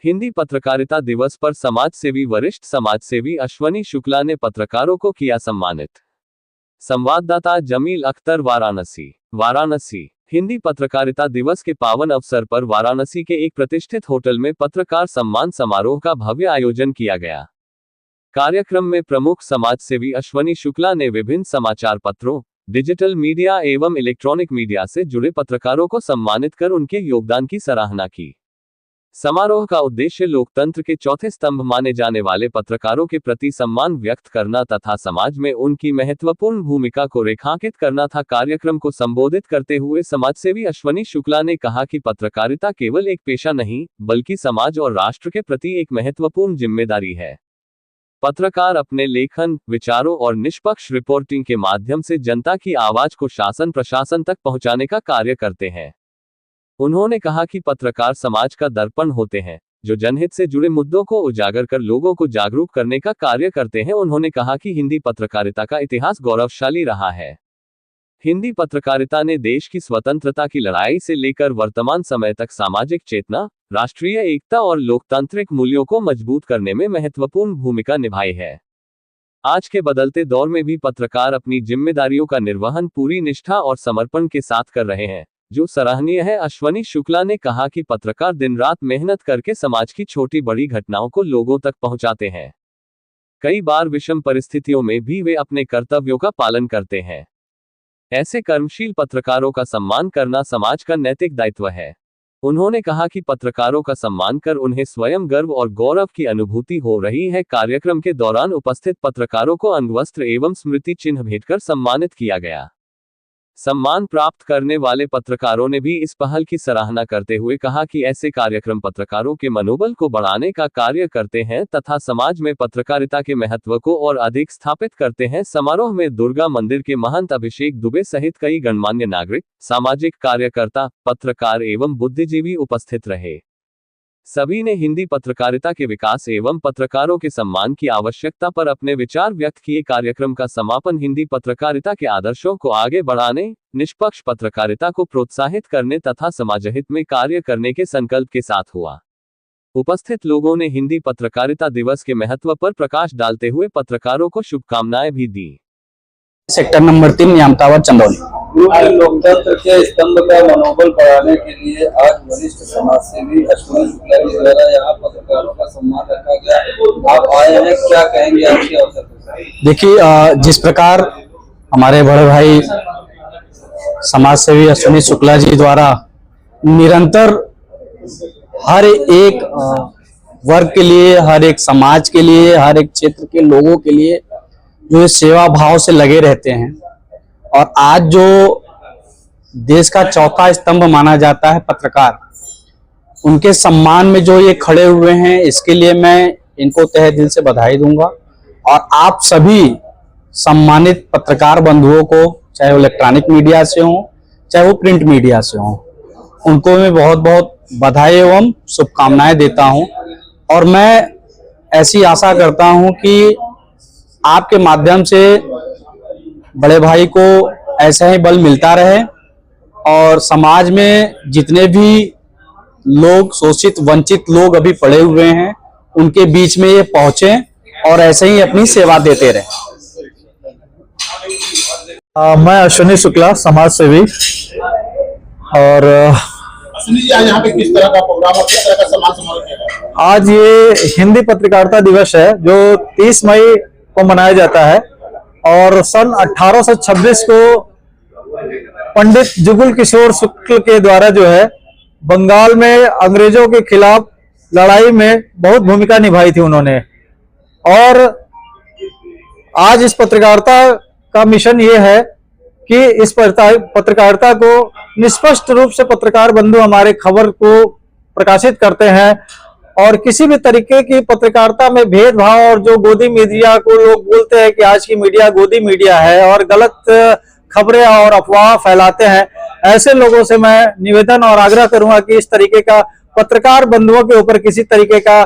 हिंदी पत्रकारिता दिवस पर समाजसेवी वरिष्ठ समाजसेवी अश्वनी शुक्ला ने पत्रकारों को किया सम्मानित। संवाददाता जमील अख्तर, वाराणसी। हिंदी पत्रकारिता दिवस के पावन अवसर पर वाराणसी के एक प्रतिष्ठित होटल में पत्रकार सम्मान समारोह का भव्य आयोजन किया गया। कार्यक्रम में प्रमुख समाजसेवी अश्वनी शुक्ला ने विभिन्न समाचार पत्रों, डिजिटल मीडिया एवं इलेक्ट्रॉनिक मीडिया से जुड़े पत्रकारों को सम्मानित कर उनके योगदान की सराहना की। समारोह का उद्देश्य लोकतंत्र के चौथे स्तंभ माने जाने वाले पत्रकारों के प्रति सम्मान व्यक्त करना तथा समाज में उनकी महत्वपूर्ण भूमिका को रेखांकित करना था। कार्यक्रम को संबोधित करते हुए समाजसेवी अश्वनी शुक्ला ने कहा कि पत्रकारिता केवल एक पेशा नहीं, बल्कि समाज और राष्ट्र के प्रति एक महत्वपूर्ण जिम्मेदारी है। पत्रकार अपने लेखन, विचारों और निष्पक्ष रिपोर्टिंग के माध्यम से जनता की आवाज को शासन प्रशासन तक पहुंचाने का कार्य करते हैं। उन्होंने कहा कि पत्रकार समाज का दर्पण होते हैं, जो जनहित से जुड़े मुद्दों को उजागर कर लोगों को जागरूक करने का कार्य करते हैं। उन्होंने कहा कि हिंदी पत्रकारिता का इतिहास गौरवशाली रहा है। हिंदी पत्रकारिता ने देश की स्वतंत्रता की लड़ाई से लेकर वर्तमान समय तक सामाजिक चेतना, राष्ट्रीय एकता और लोकतांत्रिक मूल्यों को मजबूत करने में महत्वपूर्ण भूमिका निभाई है। आज के बदलते दौर में भी पत्रकार अपनी जिम्मेदारियों का निर्वहन पूरी निष्ठा और समर्पण के साथ कर रहे हैं, जो सराहनीय है। अश्वनी शुक्ला ने कहा कि पत्रकार दिन रात मेहनत करके समाज की छोटी बड़ी घटनाओं को लोगों तक पहुंचाते हैं। कई बार विषम परिस्थितियों में भी वे अपने कर्तव्यों का पालन करते हैं। ऐसे कर्मशील पत्रकारों का सम्मान करना समाज का नैतिक दायित्व है। उन्होंने कहा कि पत्रकारों का सम्मान कर उन्हें स्वयं गर्व और गौरव की अनुभूति हो रही है। कार्यक्रम के दौरान उपस्थित पत्रकारों को अंगवस्त्र एवं स्मृति चिन्ह भेंटकर सम्मानित किया गया। सम्मान प्राप्त करने वाले पत्रकारों ने भी इस पहल की सराहना करते हुए कहा कि ऐसे कार्यक्रम पत्रकारों के मनोबल को बढ़ाने का कार्य करते हैं तथा समाज में पत्रकारिता के महत्व को और अधिक स्थापित करते हैं। समारोह में दुर्गा मंदिर के महंत अभिषेक दुबे सहित कई गणमान्य नागरिक, सामाजिक कार्यकर्ता, पत्रकार एवं बुद्धिजीवी उपस्थित रहे। सभी ने हिंदी पत्रकारिता के विकास एवं पत्रकारों के सम्मान की आवश्यकता पर अपने विचार व्यक्त किए। कार्यक्रम का समापन हिंदी पत्रकारिता के आदर्शों को आगे बढ़ाने, निष्पक्ष पत्रकारिता को प्रोत्साहित करने तथा समाजहित में कार्य करने के संकल्प के साथ हुआ। उपस्थित लोगों ने हिंदी पत्रकारिता दिवस के महत्व पर प्रकाश डालते हुए पत्रकारों को शुभकामनाएं भी दी। Sector number 3 Nyamatawat Chandauli. लोकतंत्र के स्तंभ का मनोबल बढ़ाने के लिए आज वरिष्ठ समाजसेवी अश्वनी शुक्ला जी द्वारा यहाँ पत्रकारों का सम्मान रखा गया। आप आए हैं, क्या कहेंगे आज के अवसर पर? देखिए, जिस प्रकार हमारे बड़े भाई समाजसेवी अश्वनी शुक्ला जी द्वारा निरंतर हर एक वर्ग के लिए, हर एक समाज के लिए, हर एक क्षेत्र के लोगों के लिए जो सेवा भाव से लगे रहते हैं, और आज जो देश का चौथा स्तंभ माना जाता है पत्रकार, उनके सम्मान में जो ये खड़े हुए हैं, इसके लिए मैं इनको तहे दिल से बधाई दूंगा। और आप सभी सम्मानित पत्रकार बंधुओं को, चाहे वो इलेक्ट्रॉनिक मीडिया से हो, चाहे वो प्रिंट मीडिया से हो, उनको मैं बहुत बहुत बधाई एवं शुभकामनाएं देता हूं। और मैं ऐसी आशा करता हूं कि आपके माध्यम से बड़े भाई को ऐसा ही बल मिलता रहे और समाज में जितने भी लोग, शोषित वंचित लोग अभी पड़े हुए हैं, उनके बीच में ये पहुंचे और ऐसे ही अपनी सेवा देते रहे। मैं अश्वनी शुक्ला, समाज सेवी। और यहाँ पे किस तरह का प्रोग्राम और किस तरह का सम्मान समारोह किया गया? आज ये हिंदी पत्रकारिता दिवस है जो 30 मई को मनाया जाता है, और सन 1826 को पंडित जुगल किशोर शुक्ल के द्वारा जो है बंगाल में अंग्रेजों के खिलाफ लड़ाई में बहुत भूमिका निभाई थी उन्होंने। और आज इस पत्रकारिता का मिशन ये है कि इस पत्रकारिता को निष्पक्ष रूप से पत्रकार बंधु हमारे खबर को प्रकाशित करते हैं, और किसी भी तरीके की पत्रकारिता में भेदभाव और जो गोदी मीडिया को लोग बोलते हैं कि आज की मीडिया गोदी मीडिया है और गलत खबरें और अफवाह फैलाते हैं, ऐसे लोगों से मैं निवेदन और आग्रह करूंगा कि इस तरीके का पत्रकार बंधुओं के ऊपर किसी तरीके का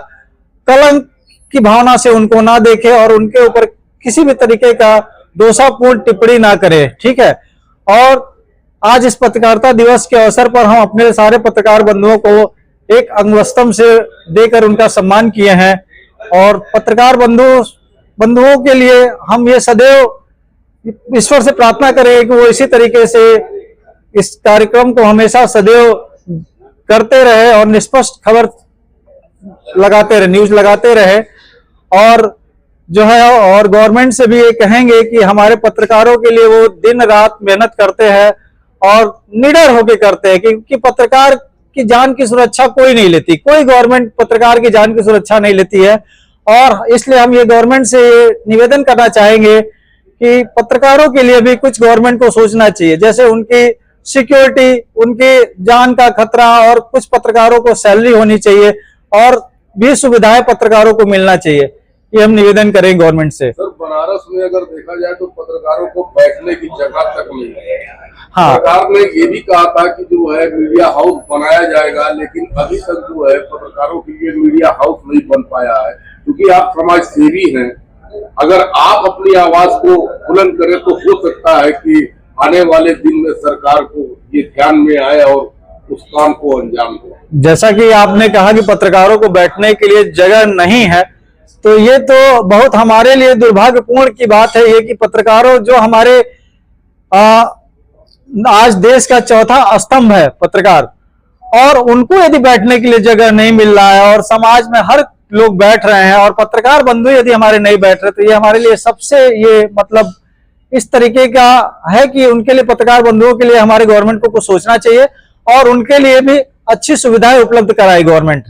कलंक की भावना से उनको ना देखे और उनके ऊपर किसी भी तरीके का दोषापूर्ण टिप्पणी ना करे। ठीक है। और आज इस पत्रकारिता दिवस के अवसर पर हम अपने सारे पत्रकार बंधुओं को एक अंगवस्त्रम से देकर उनका सम्मान किए हैं। और पत्रकार बंधुओं के लिए हम ये सदैव ईश्वर से प्रार्थना करें कि वो इसी तरीके से इस कार्यक्रम को हमेशा सदैव करते रहे और निष्पक्ष खबर लगाते रहे, न्यूज लगाते रहे। और जो है और गवर्नमेंट से भी ये कहेंगे कि हमारे पत्रकारों के लिए वो दिन रात मेहनत करते हैं और निडर होकर करते हैं, क्योंकि पत्रकार की जान की सुरक्षा कोई नहीं लेती, कोई गवर्नमेंट पत्रकार की जान की सुरक्षा नहीं लेती है। और इसलिए हम ये गवर्नमेंट से ये निवेदन करना चाहेंगे कि पत्रकारों के लिए भी कुछ गवर्नमेंट को सोचना चाहिए, जैसे उनकी सिक्योरिटी, उनकी जान का खतरा, और कुछ पत्रकारों को सैलरी होनी चाहिए और भी सुविधाएं पत्रकारों को मिलना चाहिए। ये हम निवेदन करें गवर्नमेंट से। सर, बनारस में अगर देखा जाए तो पत्रकारों को बैठने की जगह तक नहीं है। हाँ। सरकार ने ये भी कहा था कि जो है मीडिया हाउस बनाया जाएगा, लेकिन अभी तक जो है पत्रकारों के लिए मीडिया हाउस नहीं बन पाया है। क्योंकि आप समाज सेवी हैं, अगर आप अपनी आवाज को बुलंद करें तो हो सकता है कि आने वाले दिन में सरकार को ये ध्यान में आए और उस काम को अंजाम दे। जैसा कि आपने कहा कि पत्रकारों को बैठने के लिए जगह नहीं है, तो ये तो बहुत हमारे लिए दुर्भाग्यपूर्ण की बात है ये कि पत्रकारों जो हमारे आज देश का चौथा स्तंभ है पत्रकार, और उनको यदि बैठने के लिए जगह नहीं मिल रहा है और समाज में हर लोग बैठ रहे हैं और पत्रकार बंधु यदि हमारे नहीं बैठ रहे, तो ये हमारे लिए सबसे ये मतलब इस तरीके का है कि उनके लिए, पत्रकार बंधुओं के लिए हमारे गवर्नमेंट को कुछ सोचना चाहिए और उनके लिए भी अच्छी सुविधाएं उपलब्ध कराए गवर्नमेंट।